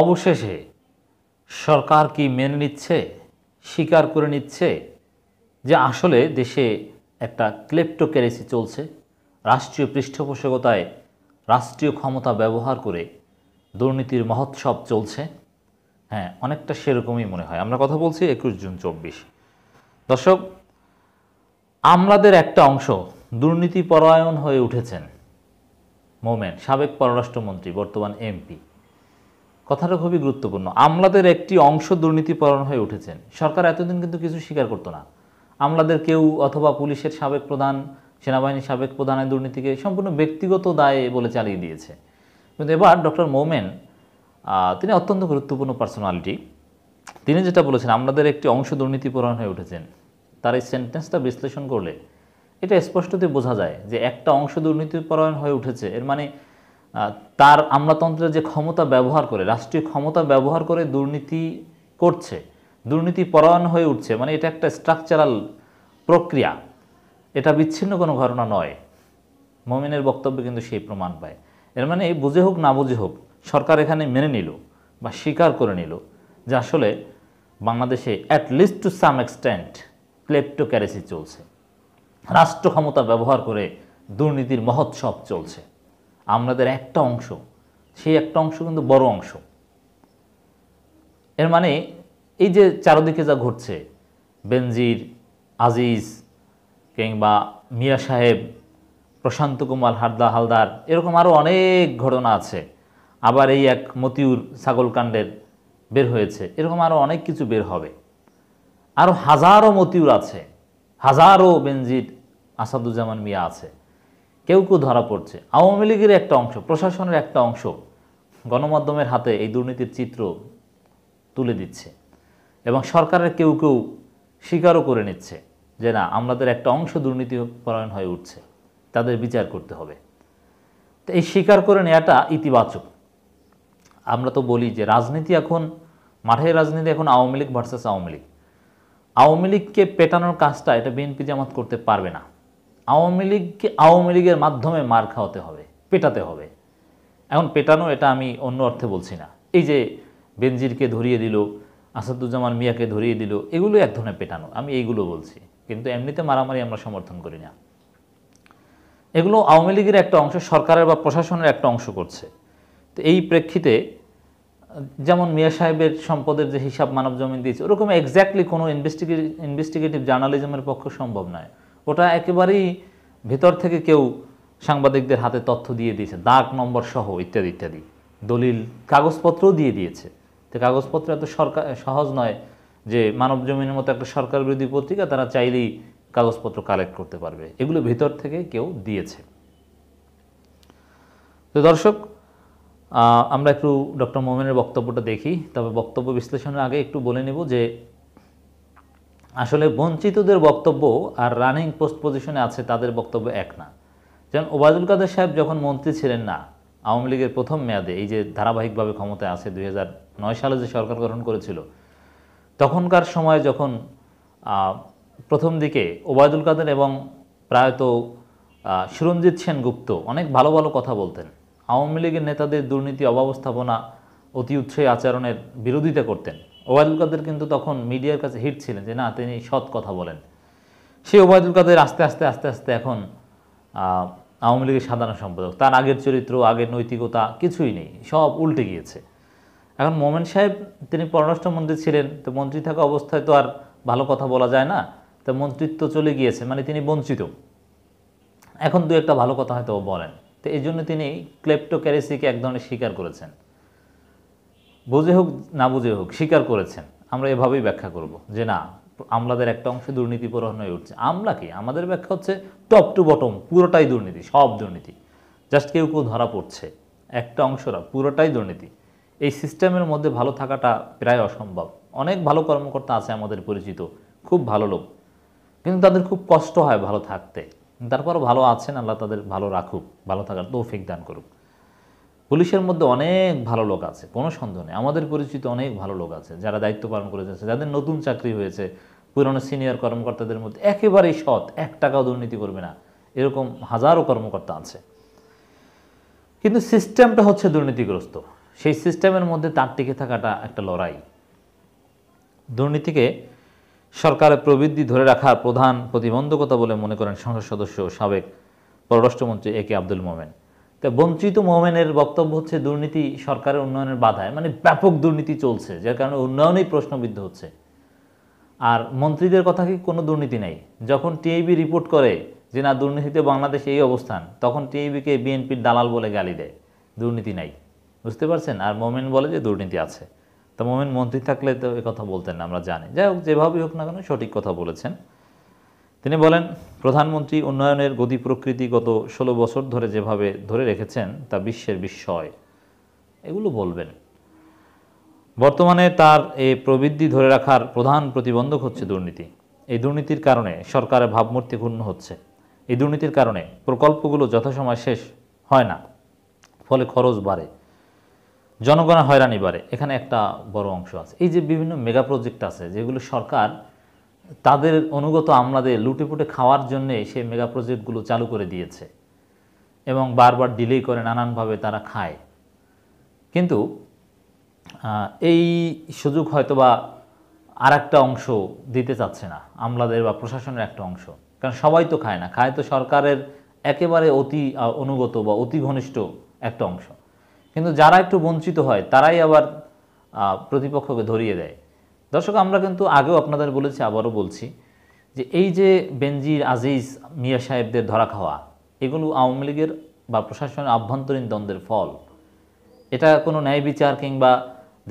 অবশেষে সরকার কি মেনে নিচ্ছে, স্বীকার করে নিচ্ছে যে আসলে দেশে একটা ক্লেপ্টোক্রেসি চলছে, রাষ্ট্রীয় পৃষ্ঠপোষকতায় রাষ্ট্রীয় ক্ষমতা ব্যবহার করে দুর্নীতির মহোৎসব চলছে। হ্যাঁ, অনেকটা সেরকমই মনে হয়। আমরা কথা বলছি 21 জুন 24। দর্শক, আমলাদের একটা অংশ দুর্নীতি পরায়ণ হয়ে উঠেছেন। মোমেন, সাবেক পররাষ্ট্রমন্ত্রী, বর্তমান এমপি। কথাটা খুবই গুরুত্বপূর্ণ। আমলাদের একটি অংশ দুর্নীতিপরায়ণ হয়ে উঠেছেন। সরকার এতদিন কিন্তু কিছু স্বীকার করতো না। আমলাদের কেউ অথবা পুলিশের সাবেক প্রধান, সেনাবাহিনীর সাবেক প্রধানের দুর্নীতিকে সম্পূর্ণ ব্যক্তিগত দায়ে বলে চালিয়ে দিয়েছে। কিন্তু এবার ডক্টর মোমেন, তিনি অত্যন্ত গুরুত্বপূর্ণ পার্সোনালিটি। তিনি যেটা বলেছেন, আমলাদের একটি অংশ দুর্নীতিপরায়ণ হয়ে উঠেছেন, তার এই সেন্টেন্সটা বিশ্লেষণ করলে এটা স্পষ্টতই বোঝা যায় যে একটা অংশ দুর্নীতিপরায়ণ হয়ে উঠেছে। এর মানে তার আমলাতন্ত্রের যে ক্ষমতা ব্যবহার করে, রাষ্ট্রীয় ক্ষমতা ব্যবহার করে দুর্নীতি করছে, দুর্নীতি পরায়ণ হয়ে উঠছে, মানে এটা একটা স্ট্রাকচারাল প্রক্রিয়া, এটা বিচ্ছিন্ন কোনো ঘটনা নয়। মোমেনের বক্তব্য কিন্তু সেই প্রমাণ পায়। এর মানে বুঝে হোক না বুঝে হোক, সরকার এখানে মেনে নিল বা স্বীকার করে নিল যে আসলে বাংলাদেশে at least to some extent kleptocracy চলছে, রাষ্ট্র ক্ষমতা ব্যবহার করে দুর্নীতির মহোৎসব চলছে। আমাদের একটা অংশ, সেই একটা অংশ কিন্তু বড় অংশ। এর মানে এই যে চারদিকে যা ঘটছে, বেনজির, আজিজ কিংবা মিয়া সাহেব, প্রশান্ত কুমার হালদার, এরকম আরও অনেক ঘটনা আছে। আবার এই এক মতিউর ছাগলকাণ্ডের বের হয়েছে, এরকম আরও অনেক কিছু বের হবে। আরও হাজারো মতিউর আছে, হাজারো বেনজির, আসাদুজ্জামান মিয়া আছে। কেউ কেউ ধরা পড়ছে। আওয়ামী লীগের একটা অংশ, প্রশাসনের একটা অংশ গণমাধ্যমের হাতে এই দুর্নীতির চিত্র তুলে দিচ্ছে এবং সরকারের কেউ কেউ স্বীকারও করে নিচ্ছে যে না, আমাদের একটা অংশ দুর্নীতিপরায়ণ হয়ে উঠছে, তাদের বিচার করতে হবে। তো এই স্বীকার করে নেওয়াটা ইতিবাচক। আমরা তো বলি যে রাজনীতি এখন, মাঠের রাজনীতি এখন আওয়ামী লীগ ভার্সাস আওয়ামী লীগ। আওয়ামী লীগকে পেটানোর কাজটা এটা বিএনপি জামাত করতে পারবে না। আওয়ামী লীগকে আওয়ামী লীগের মাধ্যমে মার খাওয়াতে হবে, পেটাতে হবে। এখন পেটানো এটা আমি অন্য অর্থে বলছি না। এই যে বেনজিরকে ধরিয়ে দিল, আসাদুজ্জামান মিয়াকে ধরিয়ে দিল, এগুলো এক ধরনের পেটানো, আমি এইগুলো বলছি। কিন্তু এমনিতে মারামারি আমরা সমর্থন করি না। এগুলো আওয়ামী লীগের একটা অংশ, সরকারের বা প্রশাসনের একটা অংশ করছে। তো এই প্রেক্ষিতে যেমন মিয়া সাহেবের সম্পদের যে হিসাব মানব জমিন দিয়েছে, ওরকম এক্স্যাক্টলি কোনো ইনভেস্টিগেটিভ জার্নালিজমের পক্ষে সম্ভব নয়। ওটা একেবারেই ভেতর থেকে কেউ সাংবাদিকদের হাতে তথ্য দিয়ে দিয়েছে, দাগ নম্বর সহ ইত্যাদি ইত্যাদি, দলিল কাগজপত্রও দিয়ে দিয়েছে। তো কাগজপত্র এত সহজ নয় যে মানব জমিনের মতো একটা সরকার বিরোধী পত্রিকা তারা চাইলেই কাগজপত্র কালেক্ট করতে পারবে। এগুলো ভেতর থেকে কেউ দিয়েছে। তো দর্শক, আমরা একটু ডক্টর মোমেনের বক্তব্যটা দেখি। তবে বক্তব্য বিশ্লেষণের আগে একটু বলে নেব যে আসলে বঞ্চিতদের বক্তব্য আর রানিং পোস্ট পজিশনে আছে তাদের বক্তব্য এক না। যেমন ওবায়দুল কাদের সাহেব যখন মন্ত্রী ছিলেন না আওয়ামী লীগের প্রথম মেয়াদে, এই যে ধারাবাহিকভাবে ক্ষমতায় আছে 2009 সালে যে সরকার গঠন করেছিল, তখনকার সময় যখন প্রথম দিকে ওবায়দুল কাদের এবং প্রায়ত সুরঞ্জিত সেনগুপ্ত অনেক ভালো ভালো কথা বলতেন, আওয়ামী লীগের নেতাদের দুর্নীতি, অব্যবস্থাপনা, অতি উৎসাহী আচরণের বিরোধিতা করতেন। ওবায়দুল কাদের কিন্তু তখন মিডিয়ার কাছে হিট ছিলেন যে না, তিনি সৎ কথা বলেন। সেই ওবায়দুল কাদের আস্তে আস্তে আস্তে আস্তে এখন আওয়ামী লীগের সাধারণ সম্পাদক। তার আগের চরিত্র, আগের নৈতিকতা কিছুই নেই, সব উল্টে গিয়েছে। এখন মোমেন সাহেব তিনি পররাষ্ট্রমন্ত্রী ছিলেন, তো মন্ত্রী থাকা অবস্থায় তো আর ভালো কথা বলা যায় না, তো মন্ত্রিত্ব চলে গিয়েছে, মানে তিনি বঞ্চিত। এখন দু একটা ভালো কথা হয়তো বলেন। তো এই জন্য তিনি ক্লেপ্টোক্রেসিকে এক ধরনের স্বীকার করেছেন। বুঝে হোক না বুঝে হোক স্বীকার করেছেন। আমরা এভাবেই ব্যাখ্যা করব যে না, আমলাদের একটা অংশ দুর্নীতিপরায়ণ হয়ে উঠছে। আমলা কি, আমাদের ব্যাখ্যা হচ্ছে টপ টু বটম পুরোটাই দুর্নীতি, সব দুর্নীতি। জাস্ট কেউ কেউ ধরা পড়ছে, একটা অংশরা পুরোটাই দুর্নীতি। এই সিস্টেমের মধ্যে ভালো থাকাটা প্রায় অসম্ভব। অনেক ভালো কর্মকর্তা আছে আমাদের পরিচিত, খুব ভালো লোক, কিন্তু তাদের খুব কষ্ট হয় ভালো থাকতে। তারপরও ভালো আছেন, আল্লাহ তাদের ভালো রাখুক, ভালো থাকার তৌফিক দান করুক। পুলিশের মধ্যে অনেক ভালো লোক আছে, কোনো সন্দেহ নেই। আমাদের পরিচিত অনেক ভালো লোক আছে যারা দায়িত্ব পালন করে যাচ্ছে, যাদের নতুন চাকরি হয়েছে, পুরনো সিনিয়র কর্মকর্তাদের মধ্যে একেবারেই সৎ, 1 টাকাও দুর্নীতি করবে না, এরকম হাজারো কর্মকর্তা আছে। কিন্তু সিস্টেমটা হচ্ছে দুর্নীতিগ্রস্ত। সেই সিস্টেমের মধ্যে তার টিকে থাকাটা একটা লড়াই। দুর্নীতিকে সরকারের প্রবৃদ্ধি ধরে রাখার প্রধান প্রতিবন্ধকতা বলে মনে করেন সংসদ সদস্য সাবেক পররাষ্ট্রমন্ত্রী একে আব্দুল মোমেন। তো বঞ্চিত মোমেনের বক্তব্য হচ্ছে দুর্নীতি সরকারের উন্নয়নের বাধায়, মানে ব্যাপক দুর্নীতি চলছে, যার কারণে উন্নয়নেই প্রশ্নবিদ্ধ হচ্ছে। আর মন্ত্রীদের কথা কি কোনো দুর্নীতি নেই? যখন টিআইবি রিপোর্ট করে যে না দুর্নীতিতে বাংলাদেশে এই অবস্থান, তখন টিআইবিকে বিএনপির দালাল বলে গালি দেয়, দুর্নীতি নাই। বুঝতে পারছেন? আর মোমেন বলে যে দুর্নীতি আছে। তো মোমেন মন্ত্রী থাকলে তো এ কথা বলতেন না, আমরা জানি। যাই হোক, যেভাবেই হোক না কেন সঠিক কথা বলেছেন। তিনি বলেন, প্রধানমন্ত্রী উন্নয়নের গতি প্রকৃতি গত 16 বছর ধরে যেভাবে ধরে রেখেছেন তা বিশ্বের বিস্ময়। এগুলো বলবেন। বর্তমানে তার এই প্রবৃদ্ধি ধরে রাখার প্রধান প্রতিবন্ধক হচ্ছে দুর্নীতি। এই দুর্নীতির কারণে সরকারের ভাবমূর্তি ক্ষুণ্ণ হচ্ছে। এই দুর্নীতির কারণে প্রকল্পগুলো যথাসময় শেষ হয় না, ফলে খরচ বাড়ে, জনগণের হয়রানি বাড়ে। এখানে একটা বড় অংশ আছে। এই যে বিভিন্ন মেগা প্রজেক্ট আছে যেগুলো সরকার তাদের অনুগত আমলাদের লুটেপুটে খাওয়ার জন্যে সেই মেগা প্রজেক্টগুলো চালু করে দিয়েছে এবং বারবার ডিলে করে নানানভাবে তারা খায়। কিন্তু এই সুযোগ হয়তোবা আর একটা অংশ দিতে চাচ্ছে না, আমলাদের বা প্রশাসনের একটা অংশ। কারণ সবাই তো খায় না, খায় তো সরকারের একেবারে অতি অনুগত বা অতি ঘনিষ্ঠ একটা অংশ। কিন্তু যারা একটু বঞ্চিত হয় তারাই আবার প্রতিপক্ষকে ধরিয়ে দেয়। দর্শক, আমরা কিন্তু আগেও আপনাদের বলেছি, আবারও বলছি যে এই যে বেনজির, আজিজ, মিয়া সাহেবদের ধরা খাওয়া, এগুলো আওয়ামী লীগের বা প্রশাসনের আভ্যন্তরীণ দ্বন্দ্বের ফল। এটা কোনো ন্যায় বিচার কিংবা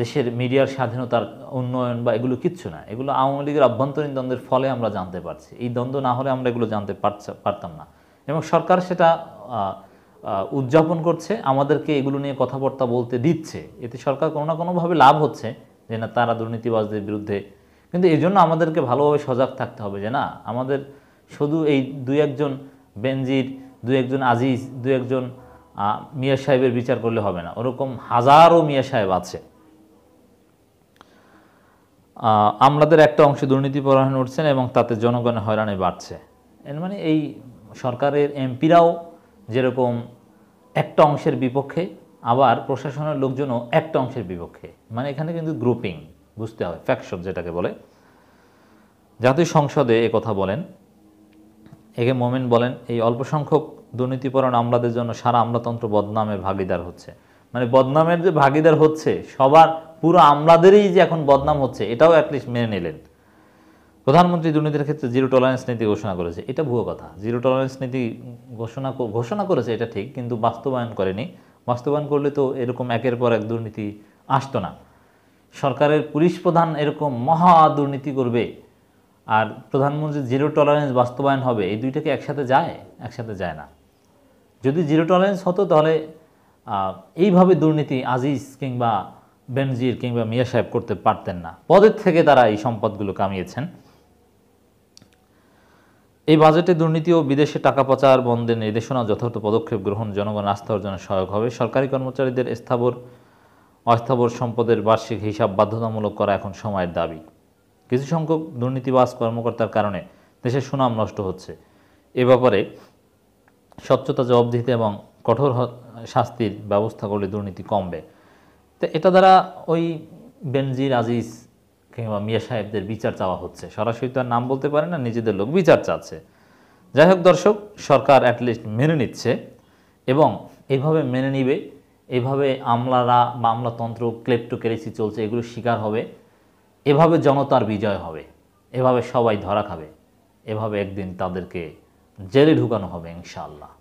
দেশের মিডিয়ার স্বাধীনতার উন্নয়ন বা এগুলো কিচ্ছু না। এগুলো আওয়ামী লীগের আভ্যন্তরীণ দ্বন্দ্বের ফলে আমরা জানতে পারছি। এই দ্বন্দ্ব না হলে আমরা এগুলো জানতে পারতাম না। এবং সরকার সেটা উদযাপন করছে, আমাদেরকে এগুলো নিয়ে কথাবার্তা বলতে দিচ্ছে। এতে সরকার কোনো না কোনোভাবে লাভ হচ্ছে যে না তারা দুর্নীতিবাজদের বিরুদ্ধে। কিন্তু এই জন্য আমাদেরকে ভালোভাবে সজাগ থাকতে হবে যে না, আমাদের শুধু এই দুই একজন বেনজির, দুই একজন আজিজ, দুই একজন মিয়া সাহেবের বিচার করলে হবে না। ওরকম হাজারো মিয়া সাহেব আছে। আমলাদের একটা অংশে দুর্নীতিপরায়ণ উঠছেন এবং তাতে জনগণের হয়রানি বাড়ছে। এর মানে এই সরকারের এমপিরাও যেরকম একটা অংশের বিপক্ষে, আবার প্রশাসনের লোকজনও একটা অংশের বিপক্ষে। মানে এখানে কিন্তু গ্রুপিং বুঝতে হবে, ফ্যাকশন যেটাকে বলে। জাতীয় সংসদে কথা বলেন একে মোমেন বলেন, এই অল্প সংখ্যক দুর্নীতিপরায়ণ আমলাদের জন্য সারা আমলাতন্ত্র বদনামের ভাগিদার হচ্ছে। মানে বদনামের যে ভাগিদার হচ্ছে, সবার পুরো আমলাদেরই যে এখন বদনাম হচ্ছে, এটাও অ্যাটলিস্ট মেনে নিলেন। প্রধানমন্ত্রী দুর্নীতির ক্ষেত্রে জিরো টলারেন্স নীতি ঘোষণা করেছে। এটা ভুয়ো কথা। জিরো টলারেন্স নীতি ঘোষণা করেছে, এটা ঠিক, কিন্তু বাস্তবায়ন করেনি। বাস্তবায়ন করলে তো এরকম একের পর এক দুর্নীতি আসতো না। সরকারের পুলিশ প্রধান এরকম মহা দুর্নীতি করবে আর প্রধানমন্ত্রী জিরো টলারেন্স বাস্তবায়ন হবে, এই দুইটাকে একসাথে যায়? একসাথে যায় না। যদি জিরো টলারেন্স হতো তাহলে এইভাবে দুর্নীতি আজিজ কিংবা বেনজির কিংবা মিয়া সাহেব করতে পারতেন না। পদের থেকে তারা এই সম্পদগুলো কামিয়েছেন। এই বাজেটে দুর্নীতি ও বিদেশে টাকা পাচার বন্ধের নির্দেশনা যথাযথ পদক্ষেপ গ্রহণ জনগণ আস্থা অর্জনে সহায়ক হবে। সরকারি কর্মচারীদের অস্থাবর সম্পদের বার্ষিক হিসাব বাধ্যতামূলক করা এখন সময়ের দাবি। কিছু সংখ্যক দুর্নীতিবাজ কর্মকর্তার কারণে দেশের সুনাম নষ্ট হচ্ছে। এ ব্যাপারে স্বচ্ছতা, জবাবদিহিতা এবং কঠোর শাস্তির ব্যবস্থা করলে দুর্নীতি কমবে। তো এটা দ্বারা ওই বেনজির, আজিজ কিংবা মিয়া সাহেবদের বিচার চাওয়া হচ্ছে। সরাসরি তো আর নাম বলতে পারে না, নিজেদের লোক বিচার চাচ্ছে। যাই হোক দর্শক, সরকার অ্যাটলিস্ট মেনে নিচ্ছে এবং এভাবে মেনে নিবে। এভাবে আমলারা বা আমলাতন্ত্র, ক্লেপ্টোক্রেসি চলছে, এগুলো শিকার হবে। এভাবে জনতার বিজয় হবে। এভাবে সবাই ধরা খাবে। এভাবে একদিন তাদেরকে জেলে ঢুকানো হবে ইনশাআল্লাহ।